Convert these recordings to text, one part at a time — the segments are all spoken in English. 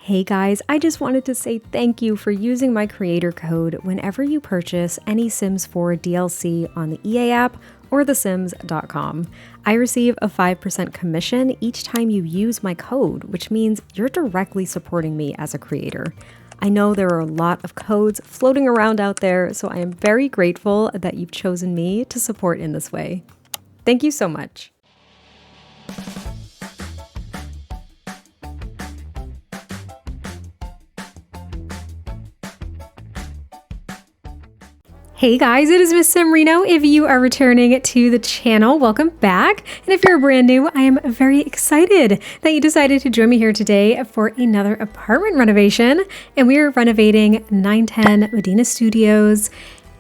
Hey guys, I just wanted to say thank you for using my creator code whenever you purchase any Sims 4 DLC on the EA app or thesims.com. I receive a 5% commission each time you use my code, which means you're directly supporting me as a creator. I know there are a lot of codes floating around out there, so I am very grateful that you've chosen me to support in this way. Thank you so much. Hey guys, it is MissSimReno. If you are returning to the channel, welcome back. And if you're brand new, I am very excited that you decided to join me here today for another apartment renovation. And we are renovating 910 Medina Studios.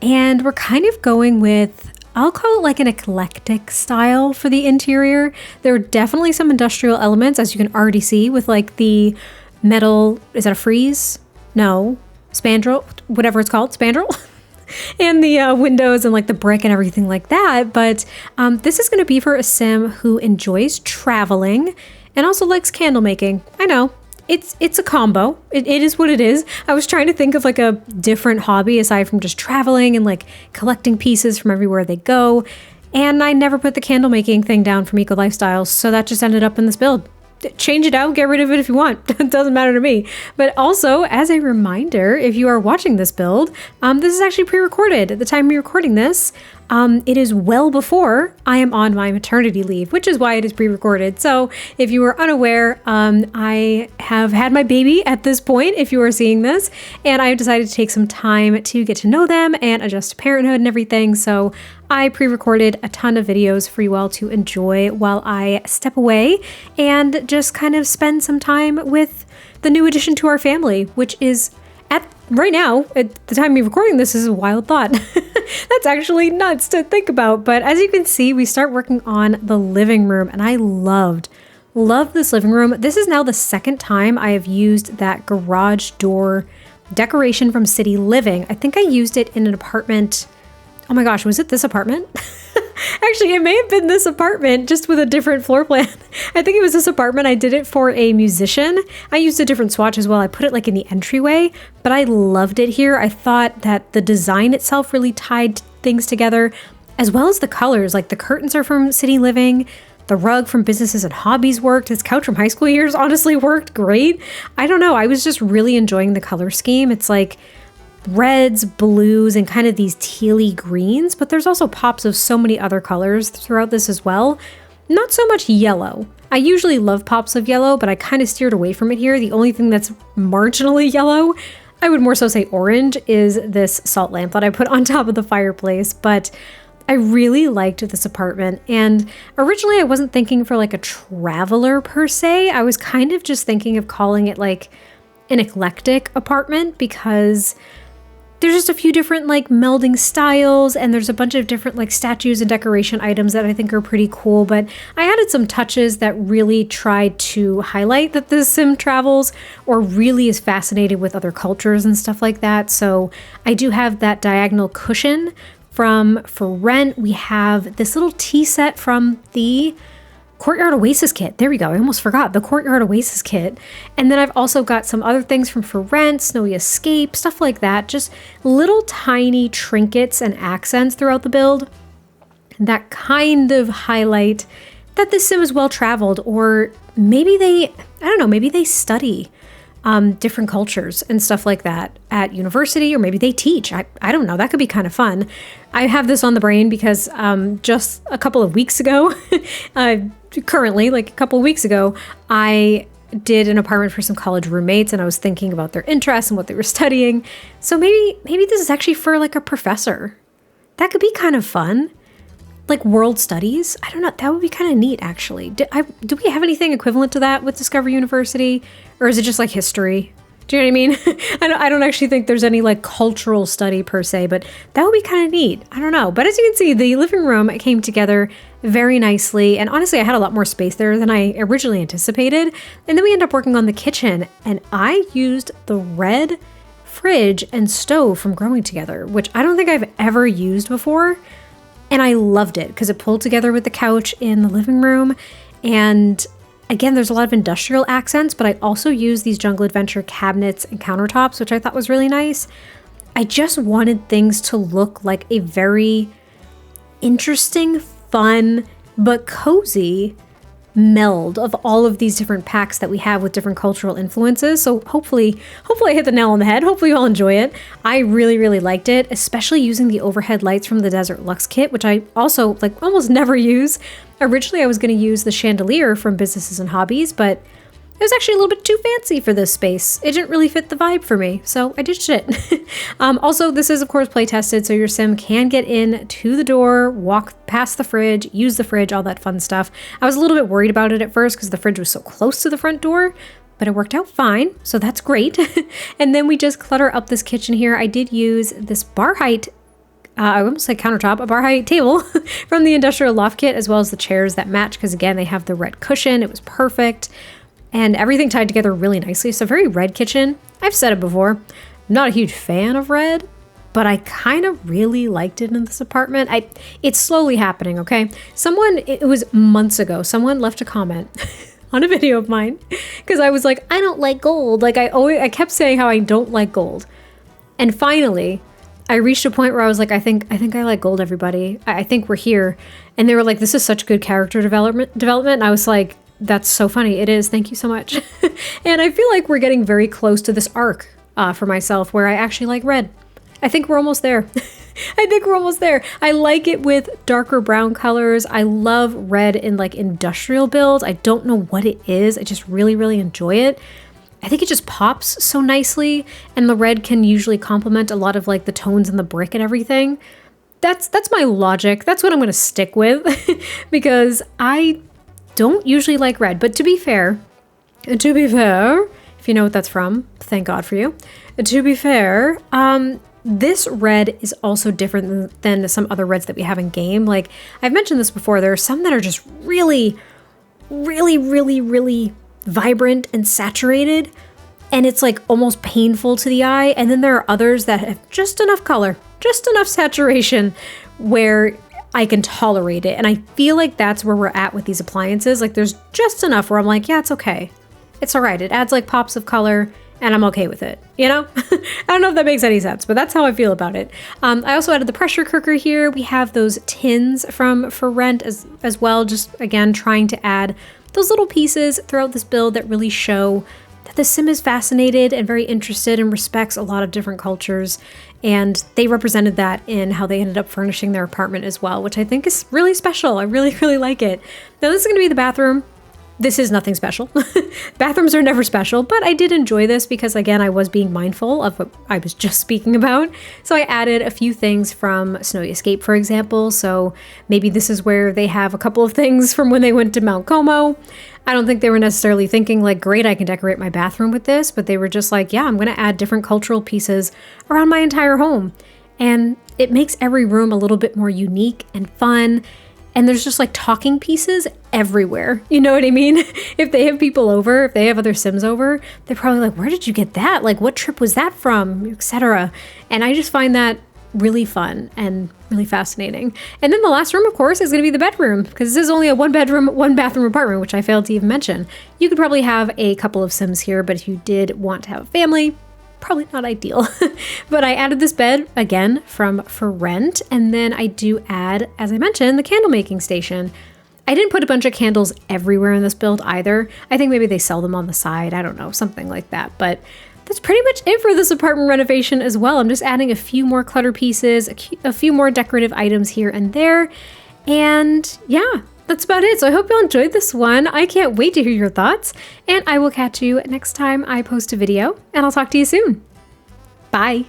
And we're kind of going with, I'll call it like an eclectic style for the interior. There are definitely some industrial elements, as you can already see, with like the metal, is that a frieze? No, spandrel, whatever it's called, spandrel. And the windows and like the brick and everything like that. But this is going to be for a sim who enjoys traveling and also likes candle making. I know it's a combo. It is what it is. I was trying to think of like a different hobby aside from just traveling and like collecting pieces from everywhere they go. And I never put the candle making thing down from Eco Lifestyles. So that just ended up in this build. Change it out, get rid of it if you want. It doesn't matter to me. But also, as a reminder, if you are watching this build, this is actually pre-recorded. At the time we're recording this, it is well before I am on my maternity leave, which is why it is pre-recorded. So if you are unaware, I have had my baby at this point, if you are seeing this, and I have decided to take some time to get to know them and adjust to parenthood and everything. So I pre-recorded a ton of videos for you all to enjoy while I step away and just kind of spend some time with the new addition to our family, which is right now, at the time of recording this, is a wild thought. That's actually nuts to think about. But as you can see, we start working on the living room, and I love this living room. This is now the second time I have used that garage door decoration from City Living. I think I used it in an apartment. Oh my gosh, was it this apartment? Actually, it may have been this apartment, just with a different floor plan. I think it was this apartment. I did it for a musician. I used a different swatch as well. I put it like in the entryway, but I loved it here. I thought that the design itself really tied things together, as well as the colors. Like the curtains are from City Living. The rug from Businesses and Hobbies worked. His couch from high school years honestly worked great. I don't know. I was just really enjoying the color scheme. It's like reds, blues, and kind of these tealy greens, but there's also pops of so many other colors throughout this as well. Not so much yellow. I usually love pops of yellow, but I kind of steered away from it here. The only thing that's marginally yellow, I would more so say orange, is this salt lamp that I put on top of the fireplace. But I really liked this apartment, and originally I wasn't thinking for like a traveler per se. I was kind of just thinking of calling it like an eclectic apartment, because there's just a few different like melding styles, and there's a bunch of different like statues and decoration items that I think are pretty cool. But I added some touches that really tried to highlight that this sim travels or really is fascinated with other cultures and stuff like that. So I do have that diagonal cushion from For Rent. We have this little tea set from the Courtyard Oasis kit. There we go. I almost forgot the Courtyard Oasis kit. And then I've also got some other things from For Rent, Snowy Escape, stuff like that. Just little tiny trinkets and accents throughout the build that kind of highlight that this sim is well traveled, or maybe maybe they study different cultures and stuff like that at university, or maybe they teach. I don't know. That could be kind of fun. I have this on the brain because just a couple of weeks ago, currently, like a couple of weeks ago, I did an apartment for some college roommates, and I was thinking about their interests and what they were studying. So maybe this is actually for like a professor. That could be kind of fun. Like world studies. I don't know. That would be kind of neat, actually. Do we have anything equivalent to that with Discovery University? Or is it just like history? Do you know what I mean? I don't actually think there's any like cultural study per se, but that would be kind of neat. I don't know. But as you can see, the living room came together very nicely. And honestly, I had a lot more space there than I originally anticipated. And then we ended up working on the kitchen, and I used the red fridge and stove from Growing Together, which I don't think I've ever used before. And I loved it because it pulled together with the couch in the living room. And Again, there's a lot of industrial accents, but I also use these Jungle Adventure cabinets and countertops, which I thought was really nice. I just wanted things to look like a very interesting, fun, but cozy meld of all of these different packs that we have with different cultural influences. So hopefully I hit the nail on the head. Hopefully you'll enjoy it. I really liked it, especially using the overhead lights from the Desert Luxe kit, which I also like almost never use. Originally I was going to use the chandelier from Businesses and Hobbies, but it was actually a little bit too fancy for this space. It didn't really fit the vibe for me, so I ditched it. Also, this is of course play tested, so your sim can get in to the door, walk past the fridge, use the fridge, all that fun stuff. I was a little bit worried about it at first because the fridge was so close to the front door, but it worked out fine, so that's great. And then we just clutter up this kitchen here. I did use this bar height I almost said countertop, a bar height table from the industrial loft kit, as well as the chairs that match, because again, they have the red cushion. It was perfect. And everything tied together really nicely. So very red kitchen. I've said it before. I'm not a huge fan of red, but I kind of really liked it in this apartment. It's slowly happening, okay? It was months ago, someone left a comment on a video of mine because I was like, I don't like gold. Like I kept saying how I don't like gold. And finally, I reached a point where I was like, I think I like gold, everybody. I think we're here. And they were like, this is such good character development. And I was like, that's so funny. It is. Thank you so much. And I feel like we're getting very close to this arc for myself where I actually like red. I think we're almost there. I think we're almost there. I like it with darker brown colors. I love red in like industrial builds. I don't know what it is. I just really enjoy it. I think it just pops so nicely, and the red can usually complement a lot of like the tones in the brick and everything. That's my logic. That's what I'm going to stick with because I don't usually like red. But to be fair, if you know what that's from, thank God for you. To be fair, this red is also different than some other reds that we have in game. Like I've mentioned this before, there are some that are just really vibrant and saturated, and it's like almost painful to the eye. And then there are others that have just enough color, just enough saturation where I can tolerate it. And I feel like that's where we're at with these appliances. Like there's just enough where I'm like, yeah, it's okay. It's all right. It adds like pops of color and I'm okay with it, you know? I don't know if that makes any sense, but that's how I feel about it. I also added the pressure cooker here. We have those tins from For Rent as well. Just again, trying to add those little pieces throughout this build that really show that the sim is fascinated and very interested and respects a lot of different cultures. And they represented that in how they ended up furnishing their apartment as well, which I think is really special. I really like it. Now this is going to be the bathroom. This is nothing special. Bathrooms are never special, but I did enjoy this because, again, I was being mindful of what I was just speaking about. So I added a few things from Snowy Escape, for example. So maybe this is where they have a couple of things from when they went to Mount Como. I don't think they were necessarily thinking like, great, I can decorate my bathroom with this, but they were just like, yeah, I'm going to add different cultural pieces around my entire home. And it makes every room a little bit more unique and fun. And there's just like talking pieces everywhere. You know what I mean? If they have people over, if they have other Sims over, they're probably like, where did you get that? Like, what trip was that from? Etc. And I just find that really fun and really fascinating. And then the last room, of course, is going to be the bedroom, because this is only a 1-bedroom, 1-bathroom apartment, which I failed to even mention. You could probably have a couple of Sims here, but if you did want to have a family, probably not ideal. But I added this bed again from For Rent, and then I do add, as I mentioned, the candle making station. I didn't put a bunch of candles everywhere in this build either. I think maybe they sell them on the side, I don't know, something like that. But that's pretty much it for this apartment renovation as well. I'm just adding a few more clutter pieces, a few more decorative items here and there, and yeah, that's about it. So I hope you enjoyed this one. I can't wait to hear your thoughts, and I will catch you next time I post a video, and I'll talk to you soon. Bye.